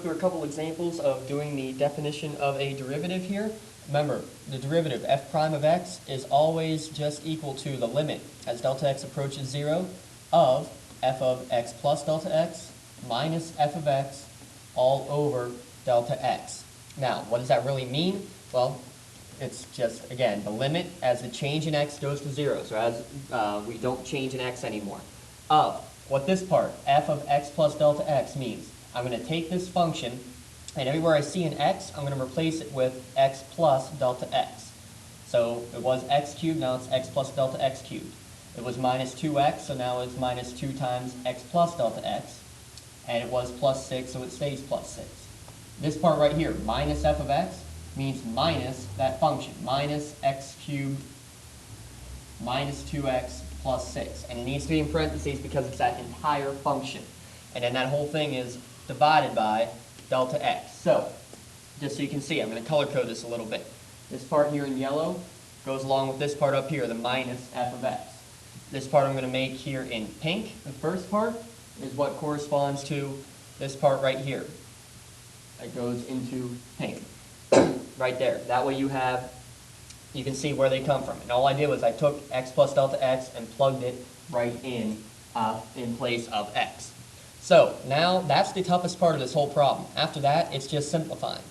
through a couple examples of doing the definition of a derivative here. Remember, the derivative f prime of x is always just equal to the limit as delta x approaches 0 of f of x plus delta x minus f of x all over delta x. Now, what does that really mean? Well, it's just, again, the limit as the change in x goes to 0, so as we don't change in x anymore, of what this part, f of x plus delta x, means. I'm going to take this function, and everywhere I see an x, I'm going to replace it with x plus delta x. So it was x cubed, now it's x plus delta x cubed. It was minus 2x, so now it's minus 2 times x plus delta x. And it was plus 6, so it stays plus 6. This part right here, minus f of x, means minus that function, minus x cubed minus 2x plus 6. And it needs to be in parentheses because it's that entire function. And then that whole thing is divided by delta x. So, just so you can see, I'm going to color code this a little bit. This part here in yellow goes along with this part up here, the minus f of x. This part I'm going to make here in pink. The first part is what corresponds to this part right here. That goes into pink. Right there. That way you can see where they come from. And all I did was I took x plus delta x and plugged it right in place of x. So now that's the toughest part of this whole problem. After that, it's just simplifying.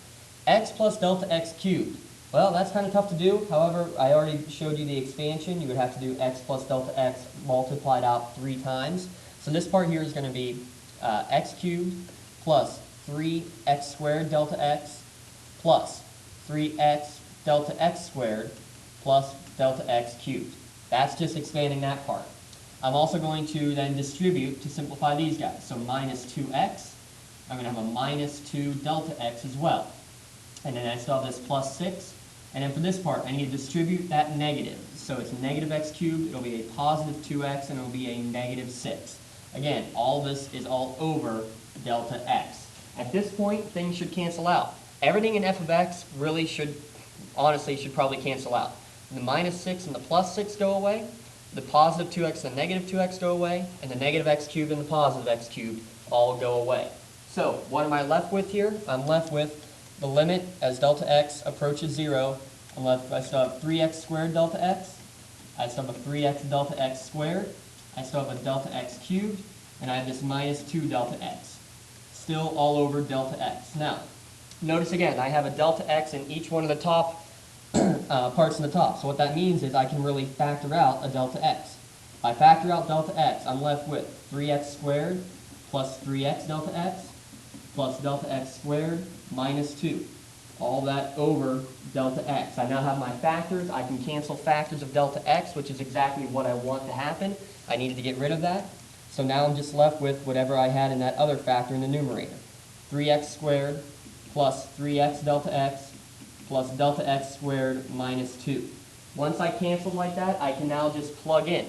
X plus delta x cubed. Well, that's kind of tough to do. However, I already showed you the expansion. You would have to do x plus delta x multiplied out 3 times. So this part here is going to be x cubed plus 3x squared delta x plus 3x delta x squared plus delta x cubed. That's just expanding that part. I'm also going to then distribute to simplify these guys. So minus 2x, I'm going to have a minus 2 delta x as well. And then I still have this plus 6. And then for this part, I need to distribute that negative. So it's negative x cubed, it'll be a positive 2x, and it'll be a negative 6. Again, all this is all over delta x. At this point, things should cancel out. Everything in f of x really should probably cancel out. The minus 6 and the plus 6 go away. The positive 2x and the negative 2x go away, and the negative x cubed and the positive x cubed all go away. So, what am I left with here? I'm left with the limit as delta x approaches 0. I still have 3x squared delta x. I still have a 3x delta x squared. I still have a delta x cubed. And I have this minus 2 delta x. Still all over delta x. Now, notice again, I have a delta x in each one of the top parts in the top. So what that means is I can really factor out a delta x. If I factor out delta x, I'm left with 3x squared plus 3x delta x plus delta x squared minus 2. All that over delta x. I now have my factors. I can cancel factors of delta x, which is exactly what I want to happen. I needed to get rid of that. So now I'm just left with whatever I had in that other factor in the numerator. 3x squared plus 3x delta x plus delta x squared minus 2. Once I canceled like that, I can now just plug in.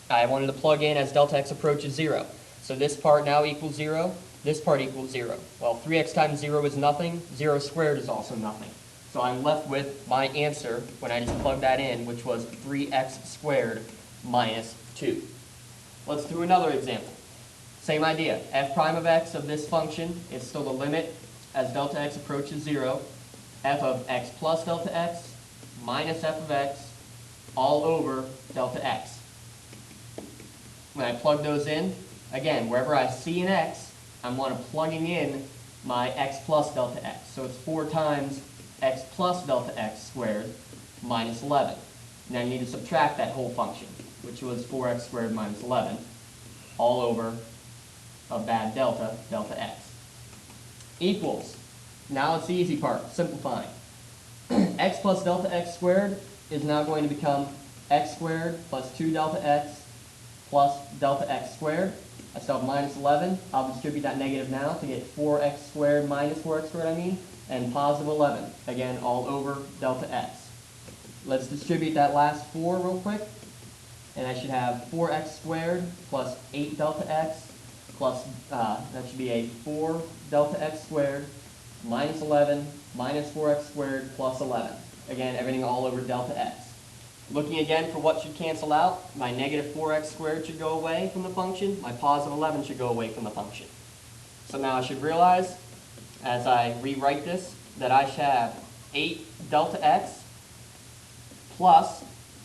I wanted to plug in as delta x approaches 0. So this part now equals 0. This part equals 0. Well, 3x times 0 is nothing. 0 squared is also nothing. So I'm left with my answer when I just plug that in, which was 3x squared minus 2. Let's do another example. Same idea. F prime of x of this function is still the limit as delta x approaches 0. F of x plus delta x minus f of x all over delta x. When I plug those in, again, wherever I see an x, I'm plugging in my x plus delta x. So it's 4 times x plus delta x squared minus 11. Now you need to subtract that whole function, which was 4x squared minus 11, all over a bad delta, delta x. Equals. Now it's the easy part, simplifying. X plus delta x squared is now going to become x squared plus 2 delta x plus delta x squared. I still have minus 11. I'll distribute that negative now to get 4x squared minus 4x squared, and positive 11. Again, all over delta x. Let's distribute that last 4 real quick. And I should have 4x squared plus 8 delta x plus, that should be a 4 delta x squared minus 11 minus 4x squared plus 11. Again, everything all over delta x. Looking again for what should cancel out, my negative 4x squared should go away from the function. My positive 11 should go away from the function. So now I should realize as I rewrite this, that I should have 8 delta x plus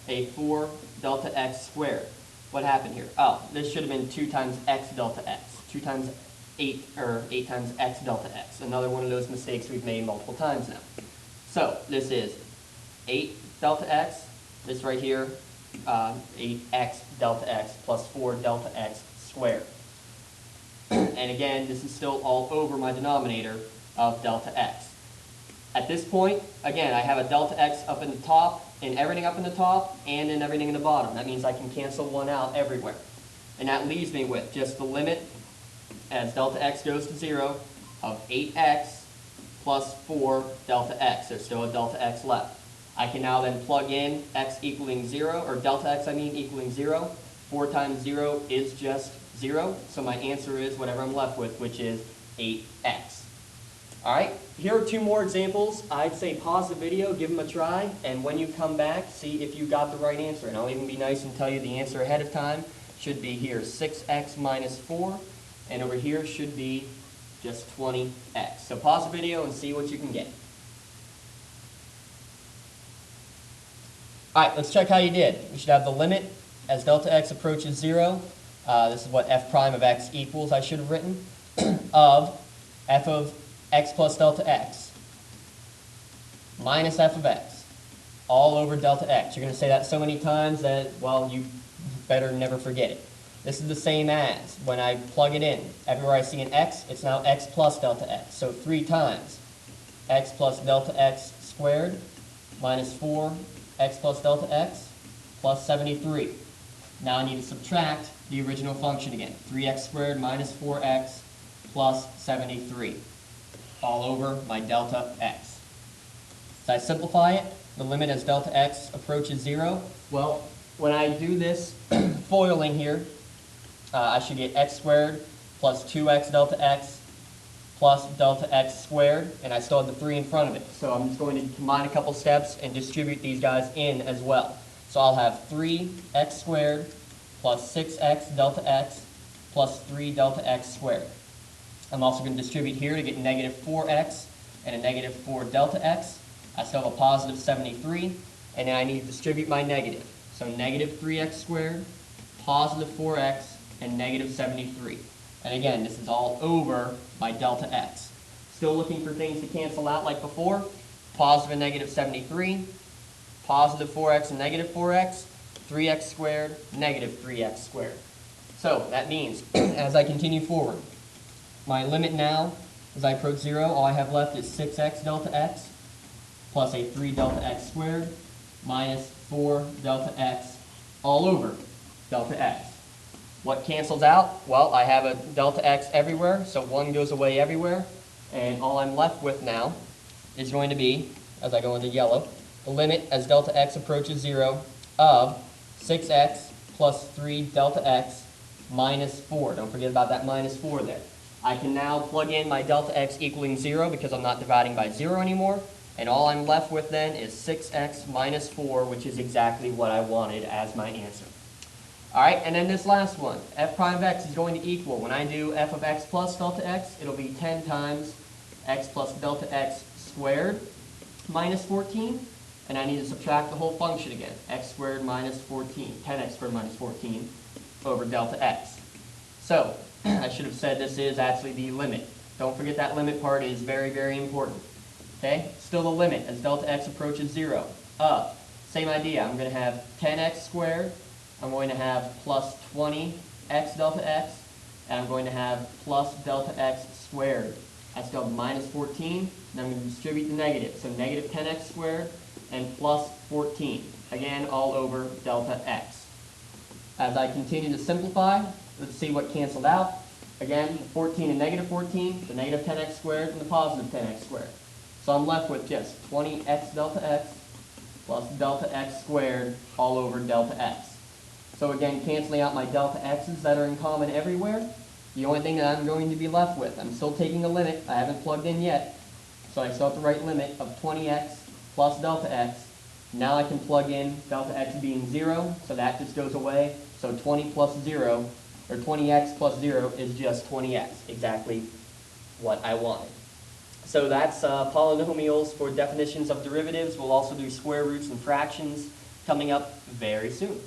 a 4 delta x squared. What happened here? Oh, this should have been 2 times x delta x. 2 times 8, or 8 times x delta x. Another one of those mistakes we've made multiple times now. So this is 8 delta x, this right here, 8x delta x plus 4 delta x squared. And again, this is still all over my denominator of delta x. At this point, again, I have a delta x up in the top, and everything up in the top, and in everything in the bottom. That means I can cancel one out everywhere. And that leaves me with just the limit, as delta x goes to 0, of 8x plus 4 delta x. There's still a delta x left. I can now then plug in x equaling 0, or delta x, I mean, equaling 0. 4 times 0 is just 0, so my answer is whatever I'm left with, which is 8x. All right, here are 2 more examples. I'd say pause the video, give them a try, and when you come back, see if you got the right answer. And I'll even be nice and tell you the answer ahead of time. Should be here 6x minus 4, and over here should be just 20x. So pause the video and see what you can get. All right, let's check how you did. We should have the limit as delta x approaches 0. This is what f prime of x equals, I should have written, of f of x plus delta x minus f of x all over delta x. You're going to say that so many times that, well, you better never forget it. This is the same as when I plug it in. Everywhere I see an x, it's now x plus delta x. So 3 times x plus delta x squared minus 4 x plus delta x plus 73. Now I need to subtract the original function again. 3x squared minus 4x plus 73. All over my delta x. So I simplify it, the limit as delta x approaches 0. Well, when I do this foiling here, I should get x squared plus 2x delta x plus delta x squared, and I still have the 3 in front of it. So I'm just going to combine a couple steps and distribute these guys in as well. So I'll have 3x squared plus 6x delta x plus 3 delta x squared. I'm also going to distribute here to get negative 4x and a negative 4 delta x. I still have a positive 73, and then I need to distribute my negative. So negative 3x squared, positive 4x, and negative 73. And again, this is all over my delta x. Still looking for things to cancel out like before. Positive and negative 73, positive 4x and negative 4x, 3x squared, negative 3x squared. So that means, as I continue forward, my limit now, as I approach 0, all I have left is 6x delta x plus a 3 delta x squared minus 4 delta x all over delta x. What cancels out? Well, I have a delta x everywhere, so 1 goes away everywhere, and all I'm left with now is going to be, as I go into yellow, the limit as delta x approaches 0 of 6x plus 3 delta x minus 4. Don't forget about that minus 4 there. I can now plug in my delta x equaling 0 because I'm not dividing by 0 anymore. And all I'm left with then is 6x minus 4, which is exactly what I wanted as my answer. All right, and then this last one. F prime of x is going to equal, when I do f of x plus delta x, it'll be 10 times x plus delta x squared minus 14. And I need to subtract the whole function again. X squared minus 14, 10x squared minus 14 over delta x. So, I should have said this is actually the limit. Don't forget that limit part is very, very important. Okay, still the limit as delta x approaches 0 of, same idea, I'm going to have 10x squared, I'm going to have plus 20x delta x, and I'm going to have plus delta x squared. I still have minus 14, and I'm going to distribute the negative. So negative 10x squared and plus 14. Again, all over delta x. As I continue to simplify, let's see what canceled out. Again, 14 and negative 14, the negative 10x squared and the positive 10x squared. So I'm left with just 20x delta x plus delta x squared all over delta x. So again, canceling out my delta x's that are in common everywhere, the only thing that I'm going to be left with, I'm still taking the limit, I haven't plugged in yet, so I still have the right limit of 20x plus delta x. Now I can plug in delta x being 0, so that just goes away. So 20 plus 0, or 20x plus 0 is just 20x, exactly what I wanted. So that's polynomials for definitions of derivatives. We'll also do square roots and fractions coming up very soon.